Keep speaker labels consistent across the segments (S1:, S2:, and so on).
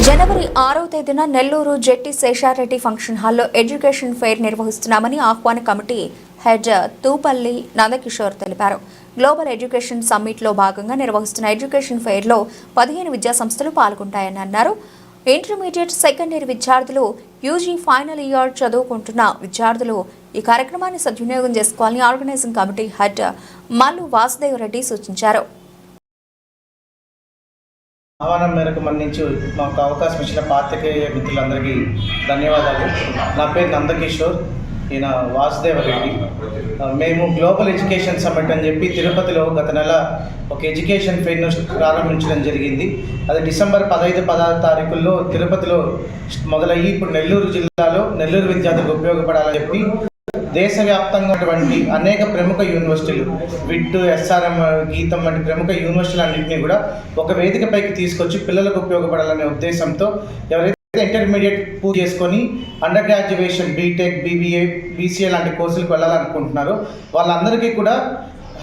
S1: జనవరి 6వ తేదీన నెల్లూరు జెట్టి శేషారెడ్డి ఫంక్షన్ హాల్లో ఎడ్యుకేషన్ ఫెయిర్ నిర్వహిస్తున్నామని ఆహ్వాన కమిటీ హెడ్ తూపల్లి నందకిషోర్ తెలిపారు. గ్లోబల్ ఎడ్యుకేషన్ సమ్మిట్లో భాగంగా నిర్వహిస్తున్న ఎడ్యుకేషన్ ఫెయిర్లో 15 విద్యా సంస్థలు పాల్గొంటాయని అన్నారు. ఇంటర్మీడియట్ సెకండ్ ఇయర్ విద్యార్థులు, యూజీ ఫైనల్ ఇయర్ చదువుకుంటున్న విద్యార్థులు ఈ కార్యక్రమాన్ని సద్వినియోగం చేసుకోవాలని organising committee head Mallu Vasudeva Reddy సూచించారు.
S2: ఆహ్వానం మేరకు మన్నించి మాకు అవకాశం ఇచ్చిన పాత్రికేయ మిత్రులందరికీ ధన్యవాదాలు. నా పేరు నందకిషోర్, ఈయన వాసుదేవరెడ్డి. మేము గ్లోబల్ ఎడ్యుకేషన్ సమ్మిట్ అని చెప్పి తిరుపతిలో గత నెల ఒక ఎడ్యుకేషన్ ఫెయిర్ను ప్రారంభించడం జరిగింది. అది డిసెంబర్ 15-16 తారీఖుల్లో తిరుపతిలో మొదలయ్యి ఇప్పుడు నెల్లూరు జిల్లాలో నెల్లూరు విద్యార్థులకు ఉపయోగపడాలని చెప్పి దేశవ్యాప్తంగా ఉన్నటువంటి అనేక ప్రముఖ యూనివర్సిటీలు, విట్, ఎస్ఆర్ఎం, గీతం వంటి ప్రముఖ యూనివర్సిటీలన్నింటినీ కూడా ఒక వేదికపైకి తీసుకొచ్చి పిల్లలకు ఉపయోగపడాలనే ఉద్దేశంతో ఎవరైతే ఇంటర్మీడియట్ పూర్తి చేసుకొని under graduation, BTech, BBA, BCA లాంటి కోర్సులకు వెళ్ళాలనుకుంటున్నారో వాళ్ళందరికీ కూడా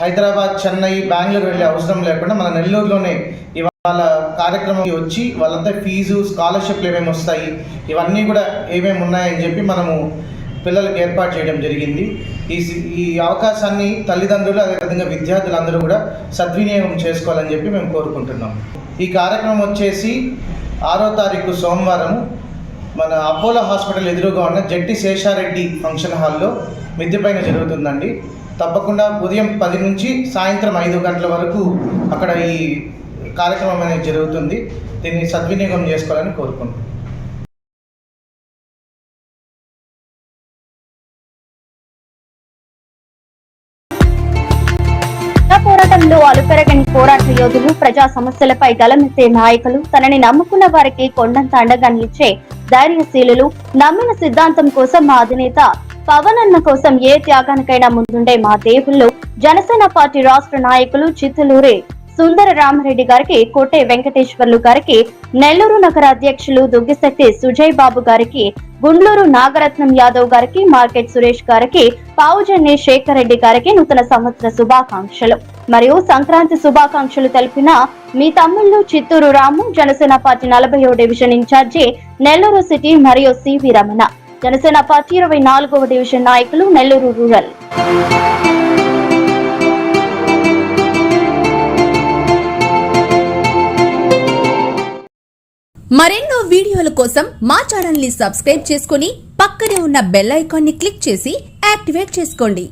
S2: హైదరాబాద్, చెన్నై, బెంగళూరు వెళ్ళే అవసరం లేకుండా మన నెల్లూరులోనే ఇవాళ కార్యక్రమం వచ్చి వాళ్ళంతా ఫీజు, స్కాలర్షిప్లు ఏమేమి వస్తాయి, ఇవన్నీ కూడా ఏమేమి ఉన్నాయని చెప్పి మనము పిల్లలకు ఏర్పాటు చేయడం జరిగింది. ఈ అవకాశాన్ని తల్లిదండ్రులు, అదేవిధంగా విద్యార్థులందరూ కూడా సద్వినియోగం చేసుకోవాలని చెప్పి మేము కోరుకుంటున్నాం. ఈ కార్యక్రమం వచ్చేసి 6వ తారీఖు సోమవారం మన అపోలో హాస్పిటల్ ఎదురుగా ఉన్న జెట్టి శేషారెడ్డి ఫంక్షన్ హాల్లో మిద్దె పైన జరుగుతుందండి. తప్పకుండా ఉదయం 10 నుంచి సాయంత్రం 5 గంటల వరకు అక్కడ ఈ కార్యక్రమం అనేది జరుగుతుంది. దీన్ని సద్వినియోగం చేసుకోవాలని కోరుకుంటున్నాం.
S3: పోరాటంలో అలుపెరగని పోరాట యోధులు, ప్రజా సమస్యలపై గలమెత్తే నాయకులు, తనని నమ్ముకున్న వారికి కొండంత అండగా నిలిచే ధైర్యశీలులు, నమ్మిన సిద్ధాంతం కోసం మా అధినేత పవన్ అన్న కోసం ఏ త్యాగానికైనా ముందుండే మా దేవుళ్ళు, జనసేన పార్టీ రాష్ట్ర నాయకులు చిత్తలూరి సుందర రామరెడ్డి గారికి, కోటే వెంకటేశ్వర్లు గారికి, నెల్లూరు నగర అధ్యక్షులు దుగ్గిశెట్టి సుజయ్ బాబు గారికి, గుండ్లూరు నాగరత్నం యాదవ్ గారికి, మార్కెట్ సురేష్ గారికి, పావుజన్ని శేఖర్ రెడ్డి గారికి నూతన సంవత్సర శుభాకాంక్షలు మరియు సంక్రాంతి శుభాకాంక్షలు తెలిపిన మీ తమ్ముళ్ళు చిత్తూరు రాము, జనసేన పార్టీ 40వ డివిజన్ ఇన్ఛార్జి నెల్లూరు సిటీ మరియు సివి రమణ, జనసేన పార్టీ 24వ డివిజన్ నాయకులు నెల్లూరు రూరల్.
S4: మరెన్నో వీడియోల కోసం మా ఛానల్ ని సబ్స్క్రైబ్ చేసుకుని పక్కనే ఉన్న బెల్ ఐకాన్ ని క్లిక్ చేసి యాక్టివేట్ చేసుకోండి.